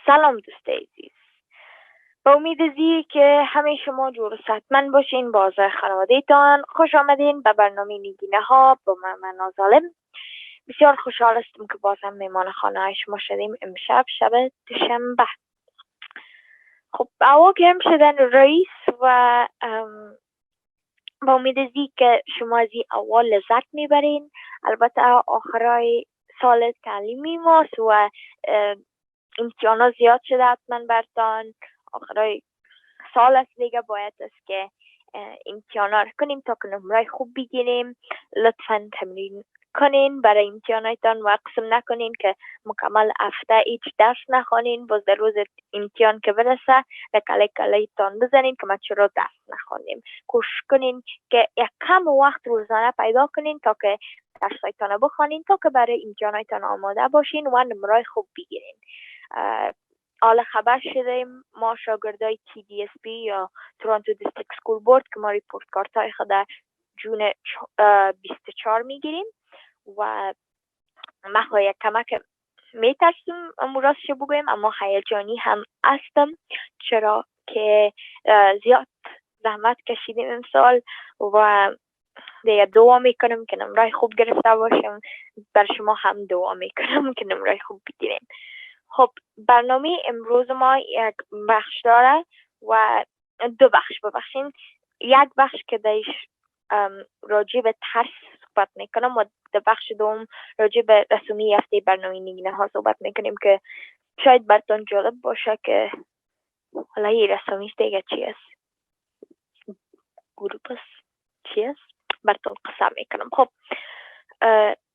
سلام دوست عزیز، با امید ازی که همه شما جور و صحتمند باشین. باز خانواده‌تان خوش آمدین به برنامه نگینها با من مهناز عالم. بسیار خوشحال هستم که باز هم میمان خانه شما شدیم. امشب شب دوشنبه. خب هوا گرم شدن رئیس و با امید ازی که شما از این هوا لذت میبرین. البته آخرای سال تعلیمی ماست و امتحانات زیاد شده حتما برتان. آخرای سال است دیگه، باید است که امتحانات کنیم تا که نمره خوب بگیریم. لطفاً تمرین کنین برای امتحاناتتان و قسم نکنین که مکمل هفته هیچ درس نخوانین، باز در روز امتحان که برسه کله کله تان بزنین که ما چرا درس نخوانیم. کوشش کنین که یک کم وقت روزانه پیدا کنین تا که درسایتان بخوانین، تا که برای امتحاناتتان آماده باشین و نمره خوب بگیرین. حالا خبر شدیم ما شاگردای TDSP یا تورنتو دیستریکت سکول بورد که ما ریپورت کارت های خود در جون 24 میگیریم و من یک کمک میترسیم راستش بگویم، اما هیجانی هم هستم چرا که زیاد زحمت کشیدیم امسال و دیگه دعا میکنم که نمره خوب گرفته باشم. بر شما هم دعا میکنم که نمره خوب بگیریم. خب برنامه امروز ما یک بخش داره و دو بخش. ببخشین، یک بخش که درش راجع به ترس صحبت میکنم و دو بخش دوم راجع به رسومی هفته برنامه نگینها صحبت میکنیم که شاید براتون جالب باشه که حالا این رسومیش دیگه چی است، گروپس چی است، براتون قسم میکنم. خب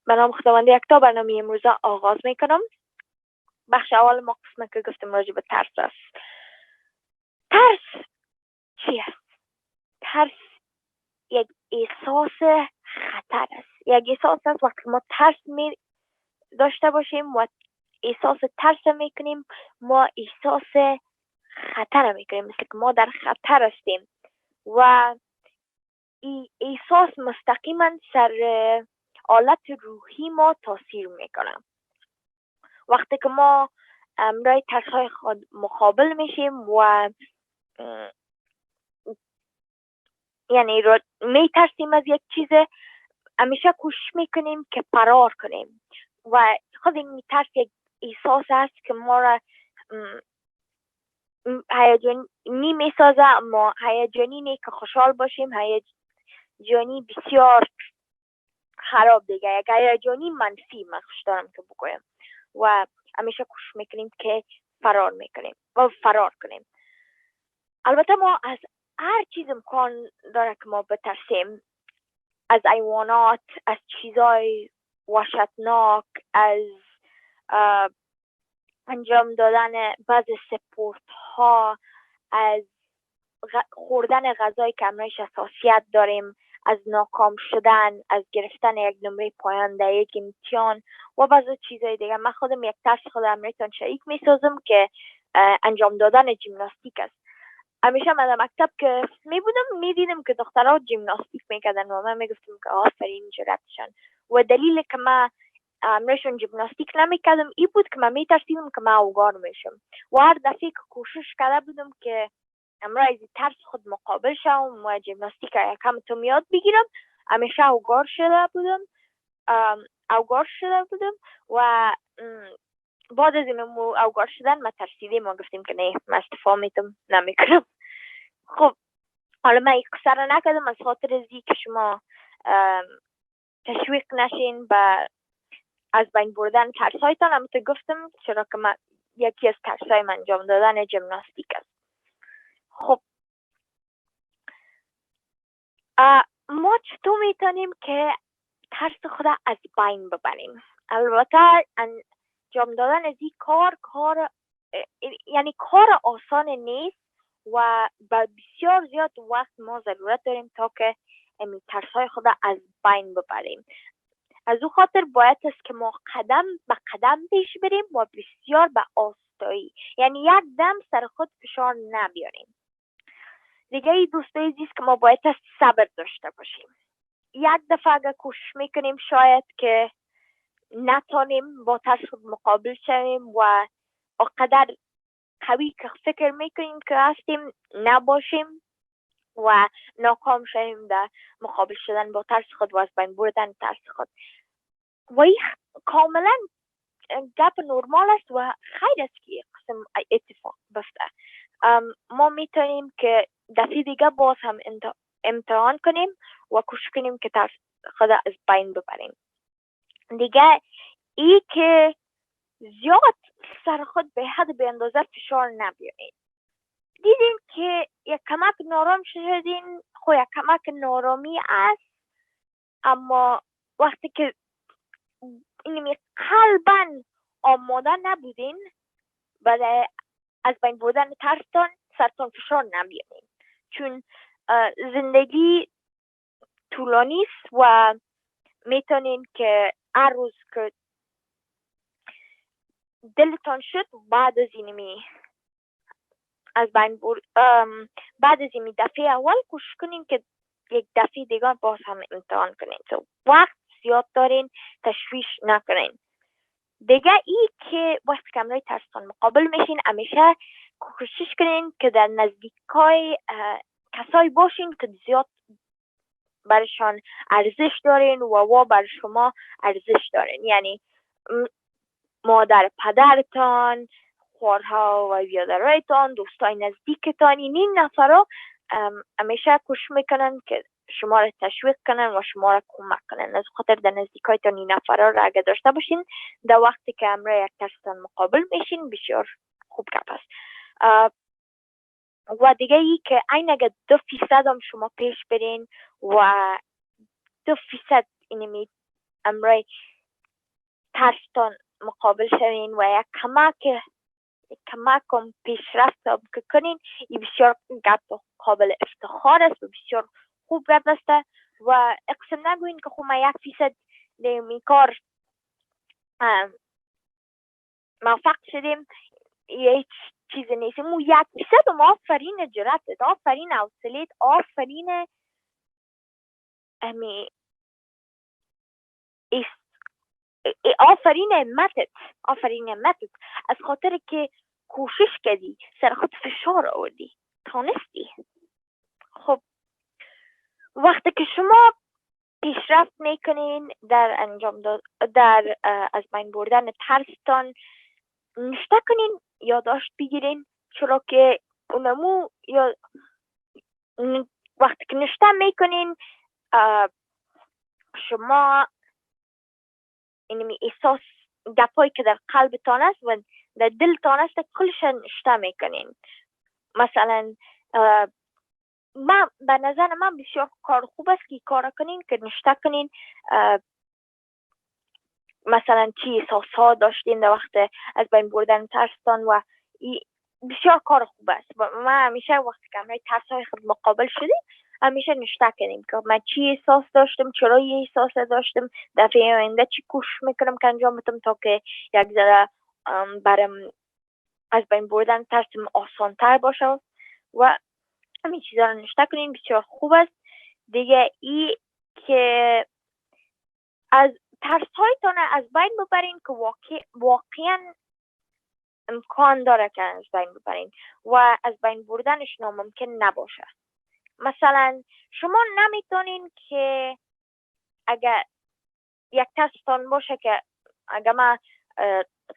به نام خداوند یکتا برنامه امروز آغاز میکنم. بخش اول ما قسمه که گفتم راجع به ترس است. ترس چی است؟ ترس یک احساس خطر است. یک احساس است وقتی ما ترس داشته باشیم و احساس ترس میکنیم، ما احساس خطر میکنیم، مثل که ما در خطر هستیم و این احساس مستقیما سر حالت روحی ما تاثیر میکنه. وقتی که ما امرای ترس های خود مقابل میشیم و یعنی میترسیم از یک چیز، همیشه کوشش میکنیم که فرار کنیم و خود این ترس یک احساس است که ما را هیجانی میسازه، اما هیجانی نه که خوشحال باشیم، هیجانی بسیار خراب دیگه، یک هیجانی منفی من خوش دارم که بگویم و همیشه کوشش میکنیم که فرار کنیم. البته ما از هر چیز امکان داره که ما بترسیم، از حیوانات، از چیزای وحشتناک، از انجام دادن بعضی سپورت ها، از خوردن غذایی که امرایش حساسیت داریم، از ناکام شدن، از گرفتن یک نمره پایان در یک امتحان و بعضی چیزای دیگه. من خودم یک ترس خود امریتان شریک میسازم که انجام دادن جیمناستیک است. همیشه من در مکتب که میدیدم که دخترها جیمناستیک میکردن و من میگفتم که آفرین جرأتشان، و دلیل که من امرشون جیمناستیک نمیکردم این بود که من میترسیدم که من اوگار میشم و هر دفعه که کوشش کرده بودم که امروز ترس خود مقابل شم و جیمناستیک یکم تو یاد بگیرم، همیشه اوگار شده بودم و بعد از این اوگار شدن ما ترسیدیم و گفتیم که نه، من استفاده نمیکنم. خب حالا من این قصه را نکردم از خاطر ازی که شما تشویق نشین به از بین بردن ترسایتان، هم تو گفتم چرا که من یکی از ترسای من انجام دادن جیمناستیک است. خب ما چطور میتونیم که ترس خود از بین ببریم؟ البته انجام دادن از این کار یعنی کار آسان نیست و با بسیار زیاد وقت ما ضرورت داریم تا که این ترسای خود از بین ببریم. از او خاطر باید است که ما قدم به قدم پیش بریم و بسیار به آستایی، یعنی یک دم سر خود فشار نبیاریم. دیگه ای دوستایی زیست که ما باید است صبر داشته باشیم. یک دفعه اگر کوشش میکنیم شاید که نتانیم با ترس خود مقابل شویم و اقدر قوی که فکر میکنیم که هستیم نباشیم و ناکام شویم در مقابل شدن با ترس خود و از بین بردن ترس خود. و این کاملا گپ نرمال است و خیلی است که قسم اتفاق بفته. ما میتونیم که دفعه دیگه باز هم امتحان کنیم و کوشش کنیم که ترس خود از بین ببریم. دیگه ای که زیاد سر خود به حد به اندازه فشار نبیارین. دیدین که یک کمک نارام شدین، خو یک کمک نارامی است، اما وقتی که اینمی قلباً آماده نبودین برای از بین بردن ترستان سرتان فشار نبیارین، چون زندگی طولانی است و میتونین که هر روز که دلتان شد بعد از اینمی از بین بعد از این دفعه اول کوشش کنین که یک دفعه دیگه باز هم امتحان کنین. تو وقت زیاد دارین، تشویش نکنین. دیگه ای که وقتی که امروی ترستان مقابل میشین همیشه کوشش کنین که در نزدیکای کسایی باشین که زیاد برشان ارزش دارین و بر شما ارزش دارین، یعنی مادر پدرتان، خواهرها و برادرایتان، دوستای نزدیکتان. این نفرها همیشه کوشش میکنن که شما را تشویق کنن و شما را کمک کنن. از خاطر در نزدیکایتان این نفرها را اگه داشته باشین در وقتی که امروز یک ترستان مقابل میشین بسیار خوب گپ است. و دیگه ای که این اگه 2% هم شما پیش برین و 2% اینمی امروز ترستان مقابل شوین و یک کمک هم پیشرفت که کنین، این بسیار گپ قابل افتخار است و بسیار خوب گپ است. و اقسم نگوین که خب ما 1% این کار موفق شدیم، هیچ چیز نیست. مو 1% هم آفرین جرأتت، آفرین حوصله‌ت، آفرین آفرین همتت، از خاطر که کوشش کردی، سر خود فشار آوردی، تانستی. خب وقتی که شما پیشرفت میکنین در انجام در از بین بردن ترستان، نشته کنین، یادداشت بگیرین، چرا که اونمو یا وقتی که نشته میکنین شما اینمی احساس گپایی که در قلبتان است و در دلتان است کلش نشته میکنین. مثلا به نظر من بسیار کار خوب است که کار کنین که نشته کنین مثلا چی احساس ها داشتین در وقت از بین بردن ترستان و بسیار کار خوب است. من همیشه وقتی که همراه ترس های خود مقابل شدیم همیشه نشته کنیم که من چی احساس داشتم، چرا یه احساس داشتم، دفعه آینده چی کوشش میکنم که انجام بدم تا که یک ذره برم از بین بردن ترسم آسان تر باشه و همین چیزا رو نشته کنیم، بسیار خوب است. دیگه ای که از ترس هایتان از بین ببرین که واقعا امکان داره که از بین ببرین و از بین بردنش ناممکن نباشه. مثلا شما نمیتونین که اگر یک ترستان باشه که اگر من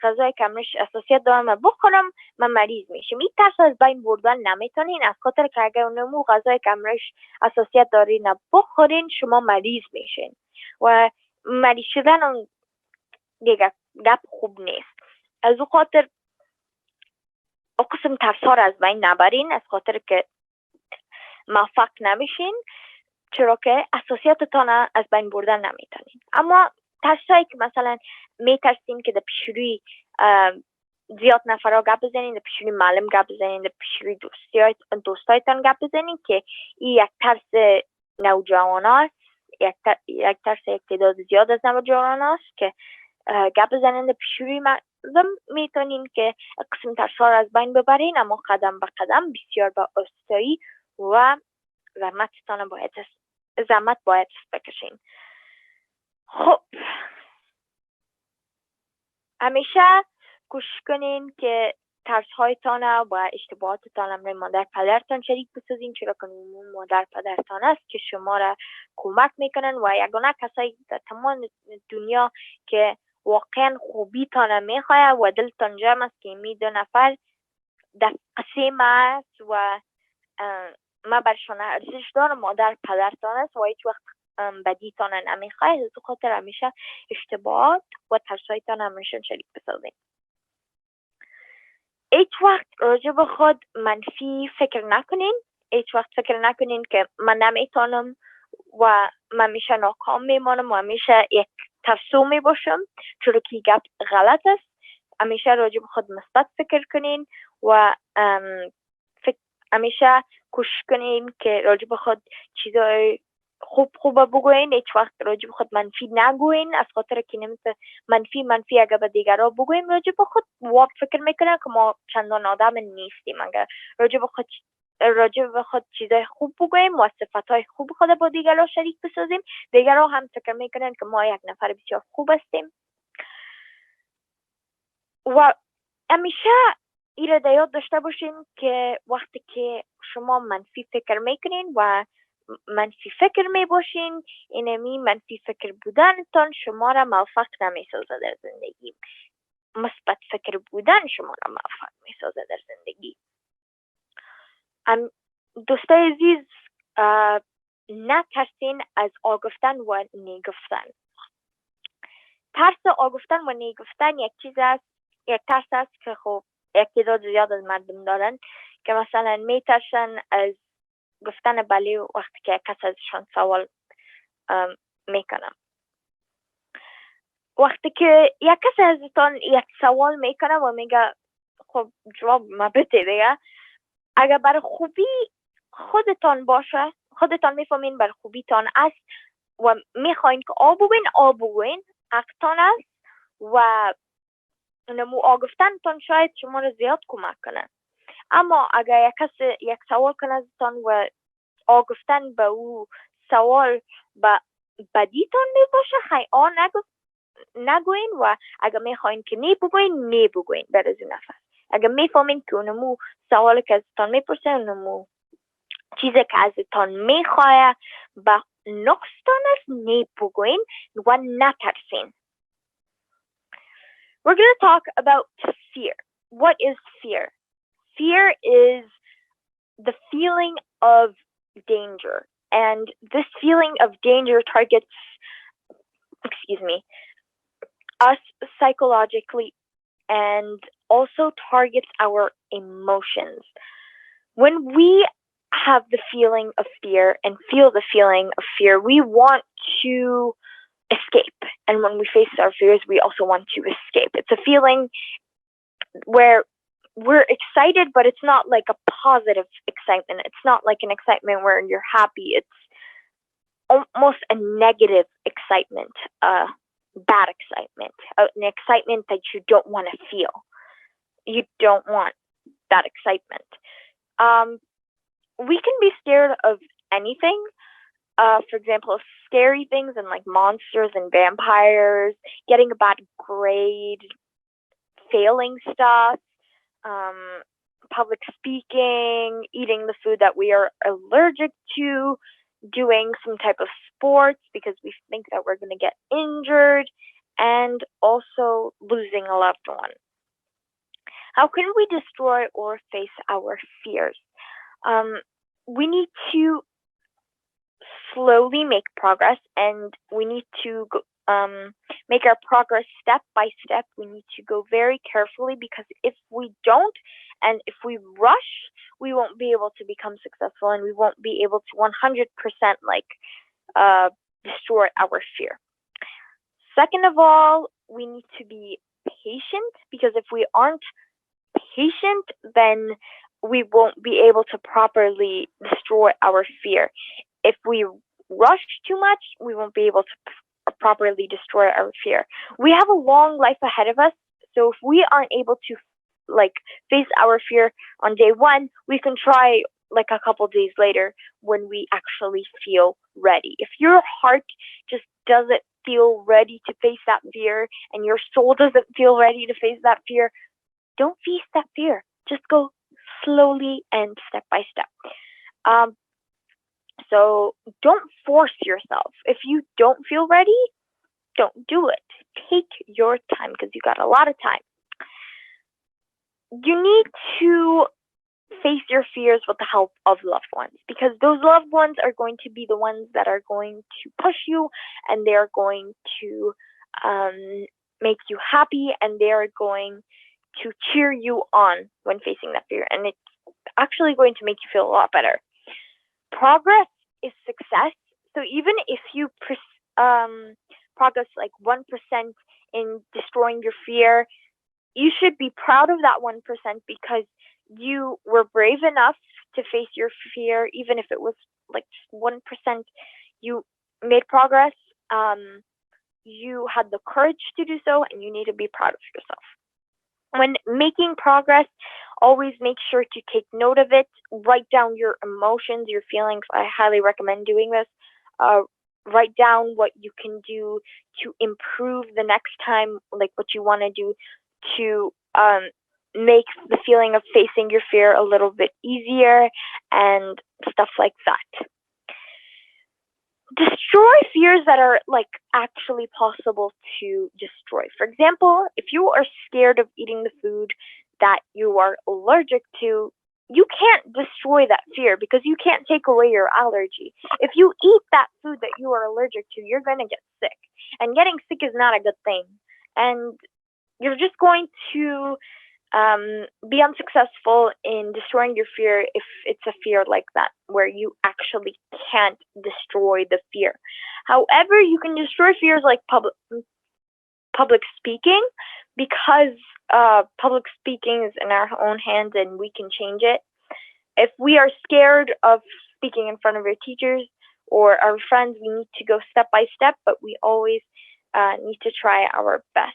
غذای کمرش اساسیت دارم بخورم من مریض میشم، این ترس از بین بردن نمیتونین، از خاطر که اگر اونمو غذای کمرش اساسیت دارین بخورین شما مریض میشین و مریض شدن اون دیگه گپ خوب نیست. از اون خاطر او قسم ترس ها را از بین نبرین، از خاطر که موفق نمیشین، چرا که اساسیاتتان از بین بردن نمیتونین. اما ترسایی که مثلا میترسین که در پیشروی زیاد نفرها گپ بزنین، در پیشروی معلم گپ بزنین، در پیشروی دوستایتان گپ بزنین که این یک ترس نوجوان است، یک ترس یک تعداد زیاد از نوجوان است که گپ بزنین در پیشروی مردم، میتونین که قسم ترس ها را از بین ببرین، اما قدم به قدم بسیار با آستایی و زحمت باید بکشین. خب همیشه کوشش کنین که ترس هایتان و اشتباهاتتان هم مادر پدرتان شریک بسازین، چرا که مادر پدرتان است که شما را کمک میکنن و یگانه کسایی در تمام دنیا که واقعا خوبیتان میخواه و دلتان جمع است که می 2 نفر در قسم است و ما برشان ارزش دارم مادر پدرتان است و هیچ وقت بدیتان نمیخواه. از خاطر همیشه اشتباهات و ترسایتان همیشه شریک بسازین. هیچ وقت راجع به خود منفی فکر نکنین. هیچ وقت فکر نکنین که من نمیتونم و من همیشه ناکام میمانم و همیشه یک ترسو میباشم، چرا که گپ غلط است. همیشه راجع به خود مثبت فکر کنین و همیشه کوشش کنین که راجع به خود چیزای خوب بگوین. هیچ وقت راجع به خود منفی نگوین، از خاطر که نمیشه منفی اگر به دیگرها بگویم راجع به خود فکر میکنن که ما چندان آدم نیستیم. اگر راجع به خود چیزای خوب بگویم و صفاتهای خوب خود با دیگرها شریک بسازیم، دیگرها هم فکر میکنن که ما یک نفر بسیار خوب هستیم. و همیشه این را یاد داشته باشین که وقتی که شما منفی فکر میکنین و منفی فکر میباشین، اینمی منفی فکر بودنتان شما را موفق نمیسازه در زندگی. مثبت فکر بودن شما را موفق میسازه در زندگی. دوستای عزیز، نترسین از آگفتن و نیگفتن. ترس آگفتن و نیگفتن یک ترس است که خب یک تعداد زیاد از مردم دارن که مثلا میترسن از گفتن بله وقتی که کس ازشان سوال میکنم. وقتی که یک کس ازتان یک سوال میکنه و میگه خب جواب ما بده دیگه، اگر برای خوبی خودتان باشه، خودتان میفهمین برای خوبیتان است و میخواین که آب بگوین حقتان است و نمو آگفتنتان شاید شما را زیاد کمک کنه. اما اگر یک کس یک سوال کنه ازتان و آگفتن به او سوال به بدیتان میباشه، خیلی نگوین و اگر میخواین که بگوین بر از این نفر. اگر میفهمین که اونمو سوالی که ازتان میپرسه اونمو چیزی که ازتان میخواه به نقصتان است، بگوین و نترسین. We're going to talk about fear. What is fear? Fear is the feeling of danger, and this feeling of danger targets us psychologically and also targets our emotions. When we have the feeling of fear and feel the feeling of fear, we want to escape. And when we face our fears, we also want to escape. It's a feeling where we're excited, but it's not like a positive excitement. It's not like an excitement where you're happy. It's almost a negative excitement, bad excitement, an excitement that you don't want to feel. You don't want that excitement. We can be scared of anything. For example, scary things and like monsters and vampires, getting a bad grade, failing stuff, public speaking, eating the food that we are allergic to, doing some type of sports because we think that we're going to get injured, and also losing a loved one. How can we destroy or face our fears? We need to slowly make progress, and we need to make our progress step by step. We need to go very carefully, because if we don't and if we rush, we won't be able to become successful, and we won't be able to 100% destroy our fear. Second of all, we need to be patient, because if we aren't patient, then we won't be able to properly destroy our fear. If we rush too much, we won't be able to properly destroy our fear. We have a long life ahead of us, so if we aren't able to face our fear on day one, we can try a couple days later when we actually feel ready. If your heart just doesn't feel ready to face that fear, and your soul doesn't feel ready to face that fear, don't face that fear. Just go slowly and step by step. So don't force yourself. If you don't feel ready, don't do it. Take your time because you got a lot of time. You need to face your fears with the help of loved ones, because those loved ones are going to be the ones that are going to push you, and they are going to make you happy, and they are going to cheer you on when facing that fear, and it's actually going to make you feel a lot better. Progress is success. So even if you progress like 1% in destroying your fear, you should be proud of that 1% because you were brave enough to face your fear, even if it was like 1%. You made progress. You had the courage to do so, and you need to be proud of yourself. When making progress, always make sure to take note of it. Write down your emotions, your feelings. I highly recommend doing this. Write down what you can do to improve the next time, like what you want to do to make the feeling of facing your fear a little bit easier and stuff like that. Destroy fears that are like actually possible to destroy. For example, if you are scared of eating the food that you are allergic to, you can't destroy that fear because you can't take away your allergy. If you eat that food that you are allergic to, you're going to get sick. And getting sick is not a good thing. And you're just going to be unsuccessful in destroying your fear if it's a fear like that, where you actually can't destroy the fear. However, you can destroy fears like public speaking, because public speaking is in our own hands and we can change it. If we are scared of speaking in front of our teachers or our friends, we need to go step by step, but we always need to try our best.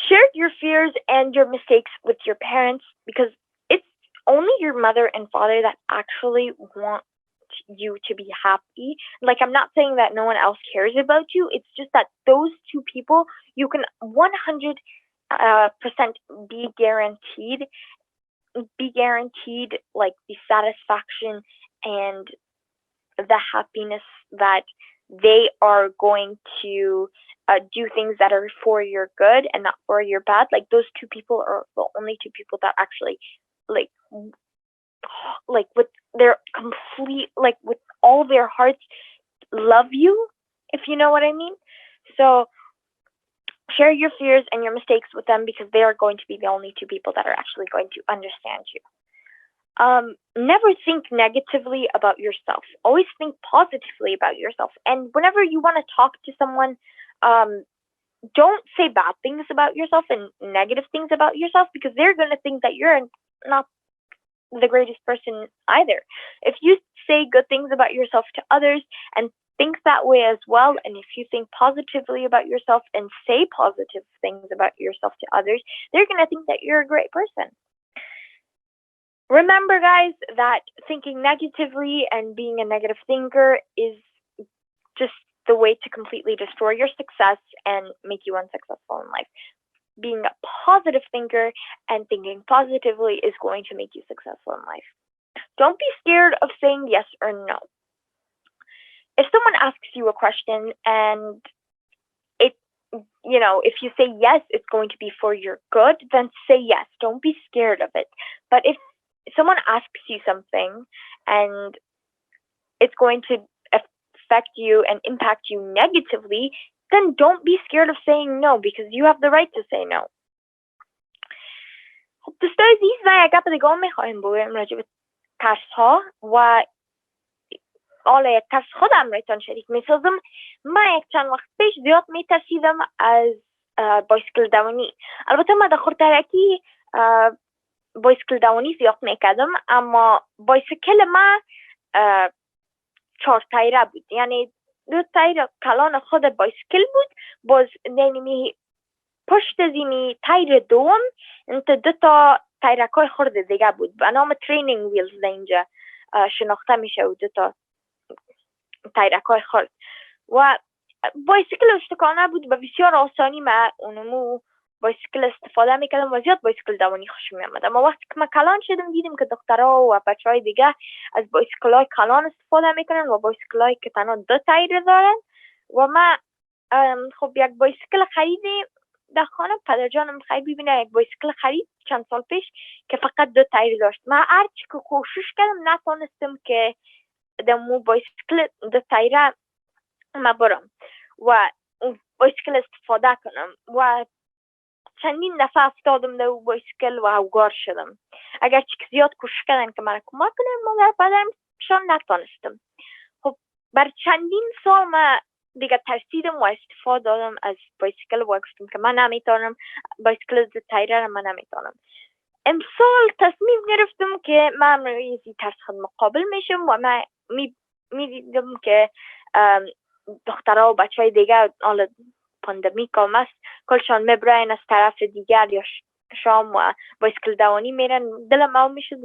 Share your fears and your mistakes with your parents, because it's only your mother and father that actually want you to be happy. Like, I'm not saying that no one else cares about you. It's just that those two people, you can 100% be guaranteed like the satisfaction and the happiness that they are going to do things that are for your good and not for your bad. Like, those two people are the only two people that actually like with their complete, like with all their hearts, love you, if you know what I mean. So share your fears and your mistakes with them, because they are going to be the only two people that are actually going to understand you. Never think negatively about yourself. Always think positively about yourself. And whenever you want to talk to someone, don't say bad things about yourself and negative things about yourself, because they're going to think that you're not the greatest person either. If you say good things about yourself to others and think that way as well, and if you think positively about yourself and say positive things about yourself to others, they're going to think that you're a great person. Remember, guys, that thinking negatively and being a negative thinker is just the way to completely destroy your success and make you unsuccessful in life. Being a positive thinker and thinking positively is going to make you successful in life. Don't be scared of saying yes or no. If someone asks you a question and if you say yes, it's going to be for your good, then say yes. Don't be scared of it. But if someone asks you something and it's going to affect you and impact you negatively, then don't be scared of saying no, because you have the right to say no. خب دوستای عزیز، من یک گپ دیگه میخوایم بگویم راجع به ترس‌ها و حالا یک ترس خودم رایتان شریک میسازم. من یک چند وقت پیش زیاد میترسیدم از بایسکل دوانی. البته من در خورترکی بایسکل دوانی زیاد میکردم، اما بایسکل من 4 تایره بود، یعنی 2 تایر کلان خود بایسکل بود، باز نمی پشت زیمی تایر دوم انت 2 تا تایرکای خورد دیگه بود به نام ترینینگ ویلز اینجا شناخته میشه، و 2 تا تایرکای خورد و بایسکل اشتکانه بود. به بسیار آسانی من اونمو بایسکل استفاده میکردم و زیاد بایسکل دوانی خوشم میامد. اما وقتی که من کلان شدم دیدم که دخترها و بچهای دیگه از بایسکلای کلان استفاده میکنن و بایسکلایی که تنها 2 تایر دارن و من خب یک بایسکل خریدیم در خانه. پدرجانم خیلی ببینه یک بایسکل خرید چند سال پیش که فقط 2 تایر داشت. من هرچی که کوشش کردم نتونستم که دمو بایسکل 2 تایره ما برم و بایسکل استفاده کنم و چندین دفعه افتادم در بایسکل و اوگار شدم. اگر چی زیاد کوشش کردن که من کمک کنم مادر پدرم شان نتونستم. خب بر چندین سال من دیگه ترسیدم و استفاده دادم از بایسکل و گفتم که من نمیتونم بایسکل 2 تایره من نمیتونم. امسال تصمیم گرفتم که من ریزی ترس خود مقابل میشم و من میدیدم که دخترها و بچه های دیگر حالا پاندمیک هم است کلشان میبراین از طرف دیگر یا شام و بایسکل دوانی میرن. دلم او میشد.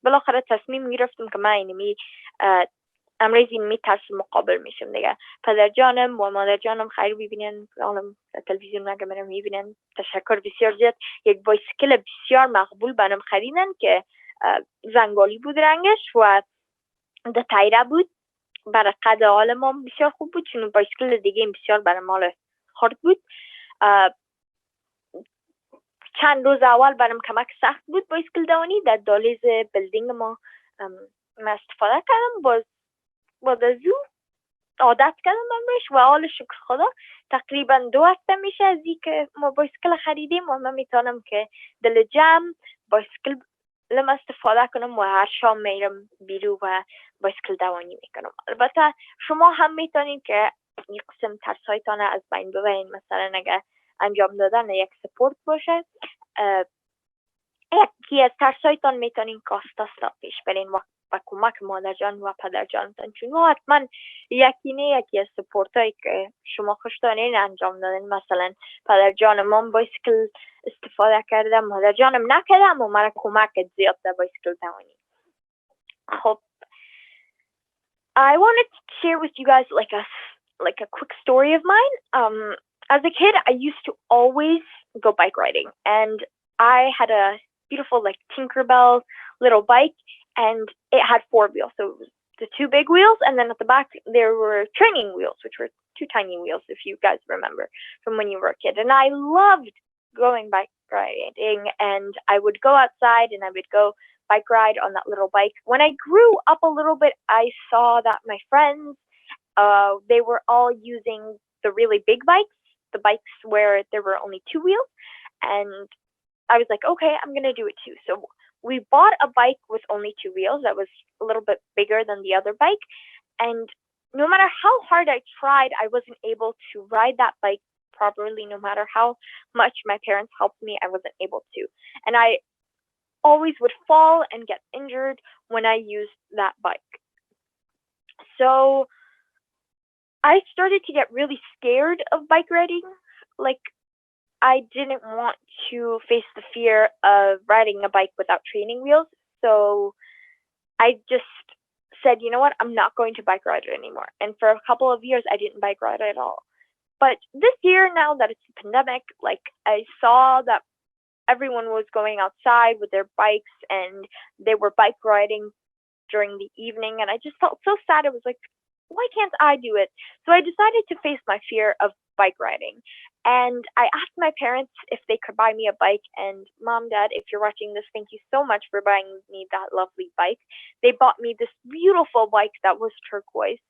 بالاخره تصمیم گرفتم که من اینمی امریزی میترس مقابل میشم دیگه. پدر جانم و مادر جانم خیلی ببینن عالم تلویزیون مگه میرم میبینن. تشکر بسیار زیاد. یک بایسکل بسیار مقبول برام خریدن که زنگالی بود رنگش و 2 تایره بود. برای قد عالم هم بسیار خوب بود چون بایسکل دیگه بسیار برای مال خرد بود. چند روز اول برام کمک سخت بود بایسکل دوانی. در دهلیز بیلدینگ ما استفاده کردم. باز از او عادت کردم بهش و حال شکر خدا تقریبا 2 هفته میشه از این که ما بایسکل خریدیم و من میتونم که دل جمع بایسکل استفاده کنم و هر شام میرم بیرون و بایسکل دوانی میکنم. البته شما هم میتونید که این قسم ترسایتان از بین ببرین. مثلا اگر انجام دادن یک سپورت باشه یکی از ترسایتان میتونین که آستا پیش برین و کمک مادر جان و پدر جانتان چون حتما یکی از سپورت هایی که شما خوش دارین انجام دادن. مثلا پدر جانم من بایسکل استفاده کردم مادر جانم نکردم و مرا کمک زیاد در بایسکل دوانی. خب I wanted to share with you guys like a quick story of mine. As a kid I used to always go bike riding and I had a beautiful like Tinkerbell little bike and it had 4 wheels. So it was the 2 big wheels and then at the back there were training wheels which were 2 tiny wheels if you guys remember from when you were a kid. And I loved going bike riding and I would go outside and I would go bike ride on that little bike. When I grew up a little bit I saw that my friends they were all using the really big bikes, the bikes where there were only 2 wheels, and I was like, okay, I'm going to do it too. So we bought a bike with only 2 wheels that was a little bit bigger than the other bike, and no matter how hard I tried, I wasn't able to ride that bike properly. No matter how much my parents helped me, I wasn't able to. And I always would fall and get injured when I used that bike. So I started to get really scared of bike riding. Like I didn't want to face the fear of riding a bike without training wheels. So I just said, you know what, I'm not going to bike ride anymore. And for a couple of years, I didn't bike ride at all. But this year, now that it's a pandemic, like I saw that everyone was going outside with their bikes and they were bike riding during the evening. And I just felt so sad. I was like, why can't I do it? So I decided to face my fear of bike riding. And I asked my parents if they could buy me a bike. And Mom, Dad, if you're watching this, thank you so much for buying me that lovely bike. They bought me this beautiful bike that was turquoise.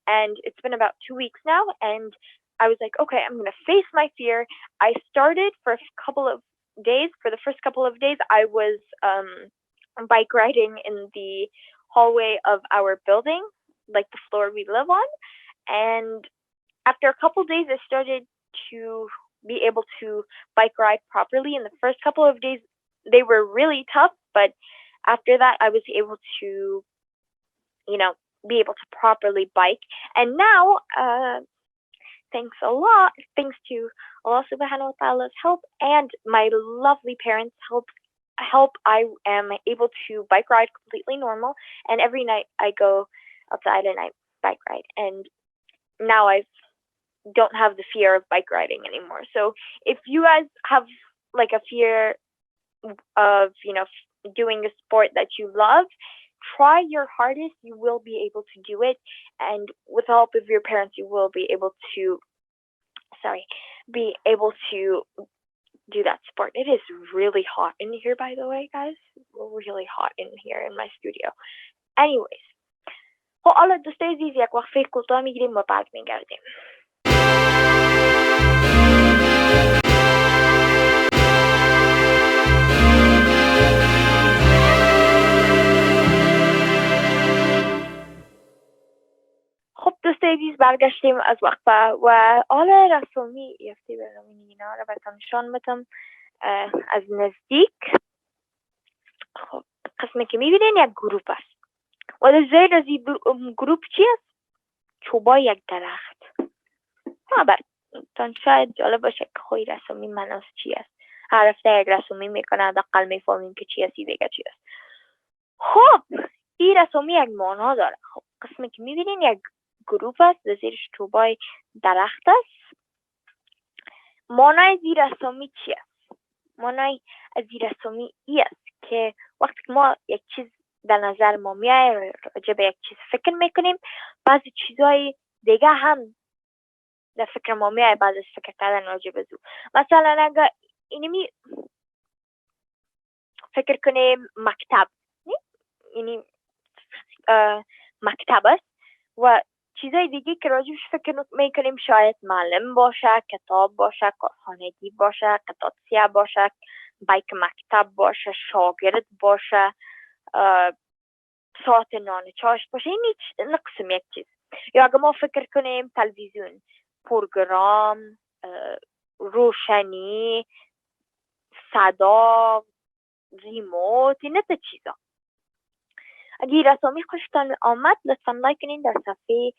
And it's been about 2 weeks now. And I was like, okay, I'm going to face my fear. I started for a couple of days. For the first couple of days, I was bike riding in the hallway of our building, like the floor we live on. And after a couple of days, I started to be able to bike ride properly. In the first couple of days, they were really tough, but after that, I was able to, be able to properly bike. And now, thanks to Allah subhanahu wa ta'ala's help and my lovely parents' help, I am able to bike ride completely normal. And every night I go outside and I bike ride. And now I've don't have the fear of bike riding anymore. So if you guys have like a fear of, doing a sport that you love, try your hardest. You will be able to do it. And with the help of your parents, you will be able to, do that sport. It is really hot in here, by the way, guys. Really hot in here in my studio. Anyways. خب حالا دوستای عزیز یک وقفه کوتاه میگیریم و بعد میگردیم. خب دوستای عزیز برگشتیم از وقفه و حالا رسومی یافته برنامه نگینه را براتون نشان میدم از نزدیک. خب قسمی که میبینین یک گروپ است و در زیر از این گروپ چی است؟ چوبای یک درخت. براتون شاید جالب باشه که خوی رسومی مهناز چی است. هر هفته یک رسومی میکنه دقیقا میفهمیم که چی است دیگه چی است. خب این رسومی یک معنا داره. خب قسمی که میبینین یک گروپ است در زیرش چوبای درخت است. معنای این رسومی چی است؟ معنای از این رسومی ای است که وقتی که ما یک چیز در نظر ما میاد راجع به یک چیز فکر میکنیم، بعضی چیزهای دیگه هم در فکر ما میاد بعد از فکر کردن راجع به زو. مثلا اگر اینمی فکر کنیم مکتب، یعنی مکتب است و چیزای دیگه که راجبش فکر میکنیم شاید معلم باشه، کتاب باشه، کارخانگی باشه، قطعه باشه، بایک مکتب باشه، شاگرد باشه، ساعت نان چاش باشه. این نقسم یک چیز. یا اگه ما فکر کنیم تلویزیون، پروگرام، روشنی، صدا، ریموت، این تا چیزا. اگه رسامی خوشتان آمد لطفا لایک کنین در صفحه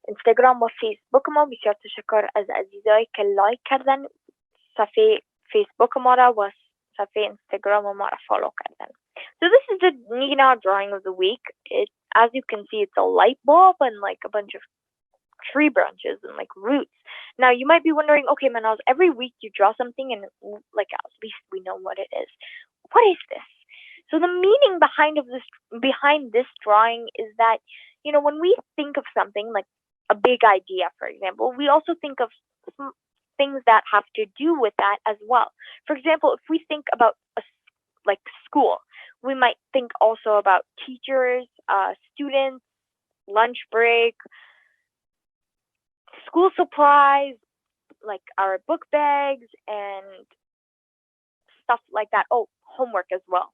اینستاگرام و فیسبوک ما. بسیار تشکر از عزیزایی که لایک کردن صفحه فیسبوک ما را و صفحه اینستاگرام ما را فالو کردن. So this is the Neginaha drawing of the week. As you can see, it's a light bulb and like a bunch of tree branches and like roots. Now you might be wondering, okay, Mehnaz, every week you draw something and like at least we know what it is. What is this? So the meaning behind this drawing is that, when we think of something like a big idea, for example, we also think of some things that have to do with that as well. For example, if we think about like school, we might think also about teachers, students, lunch break, school supplies, like our book bags and stuff like that. Oh, homework as well.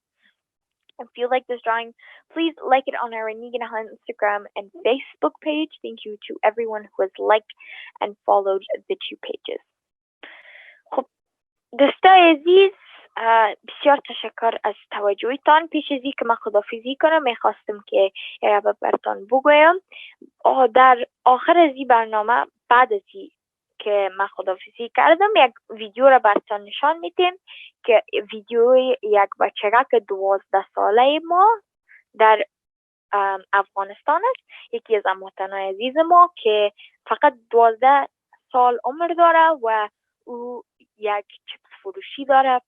If you like this drawing, please like it on our Neginaha Instagram and Facebook page. Thank you to everyone who has liked and followed the two pages. خب دوستای عزیز، بسیار تشکر از توجهتان. پیش از اینکه من خداحافظی کنم میخواستم که یه براتون بگویم در آخر از این برنامه، بعد از این که من خداحافظی کردم، یک ویدیو را براتون نشان میدیم که ویدیوی یک بچه‌ک 12 ساله ما در افغانستان است. یکی از هموطنان عزیز ما که فقط 12 سال عمر داره و او یک چیپس فروشی داره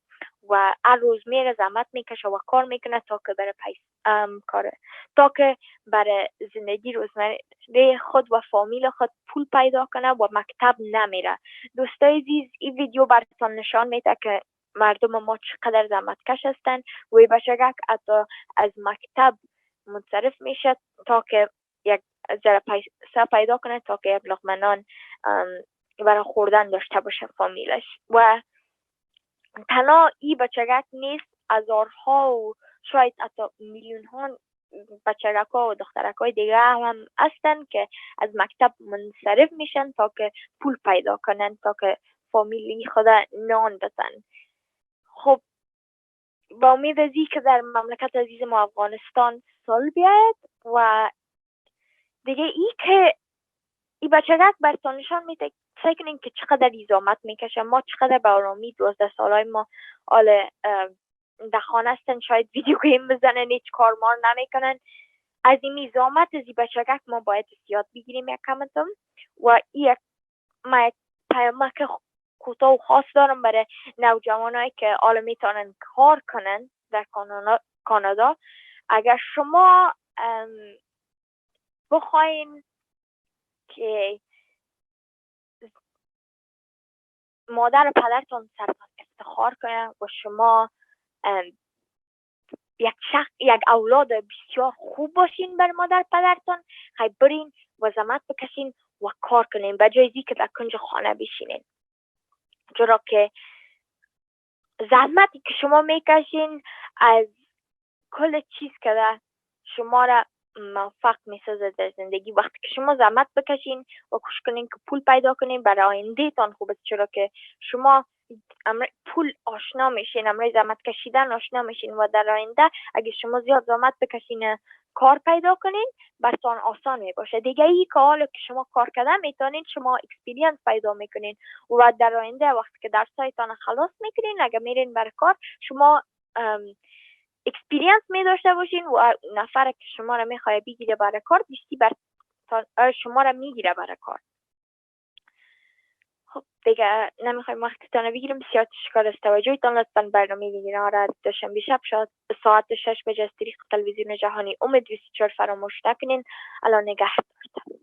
و هر روز میره زحمت میکشه و کار میکنه تا که برای زندگی روزمره خود و فامیل خود پول پیدا کنه و مکتب نمیره. دوستای عزیز، این ویدیو براتون نشان میده که مردم ما چقدر زحمت کش هستن و این بچه‌ک حتی از مکتب منصرف میشه تا که یک ذره پیسه پیدا کنه تا که یک لقمه نان برای خوردن داشته باشه فامیلش. و تنها این بچه‌ک نیست، هزارها و شاید حتی میلیون ها بچه‌ک‌ها و دخترک‌های دیگه هم هستن که از مکتب منصرف میشن تا که پول پیدا کنن تا که فامیلی خود نان بدن. خب با امید از این که در مملکت عزیز ما افغانستان سال بیاید و دیگه ای که این بچه‌ک براتون نشان میده سعی کنین که چقدر زحمت میکشه. ما چقدر به آرامی 12 سالای ما در خانه هستن، شاید ویدیو گیم بزنن، هیچ کار مار نمیکنن. از این زحمت از این بچه‌ک ما باید یاد بگیریم یک کمتم و یک من یک پیامک کوتاه و خاص دارم برای نوجوانایی که حالا میتونن کار کنن در کانادا. اگر شما بخواین که مادر و پدرتان سرتان افتخار کنه و شما یک اولاد بسیار خوب باشین بر مادر پدرتان، خیلی برین و زحمت بکشین و کار کنین به جای که در کنج خانه بشینین. چرا که زحمتی که شما میکشین از کل چیز که شما را موفق میسازه در زندگی. وقتی که شما زحمت بکشین و کوشش کنین که پول پیدا کنین برای آینده تان خوب است، چرا که شما پول آشنا میشین، امروز زحمت کشیدن آشنا میشین و در آینده اگه شما زیاد زحمت بکشین کار پیدا کنین براتون آسان میباشه. دیگه ای که حالا که شما کار کردن میتونین شما اکسپریانس پیدا میکنین و در آینده وقتی که درسایتان خلاص میکنین اگه میرین برای کار شما اکسپریانس می داشته باشین و نفر که شما را میخواه بگیره برای کار دیستی شما را میگیره برای کار. خب دیگه نمیخوایم وقتتان بگیرم. بسیار تشکر از توجهتان. لطفاً برنامه نگینه را دوشنبه شب ساعت 6 بجه از طریق تلویزیون جهانی امید 24 فراموش نکنین. الان نگهدارتان.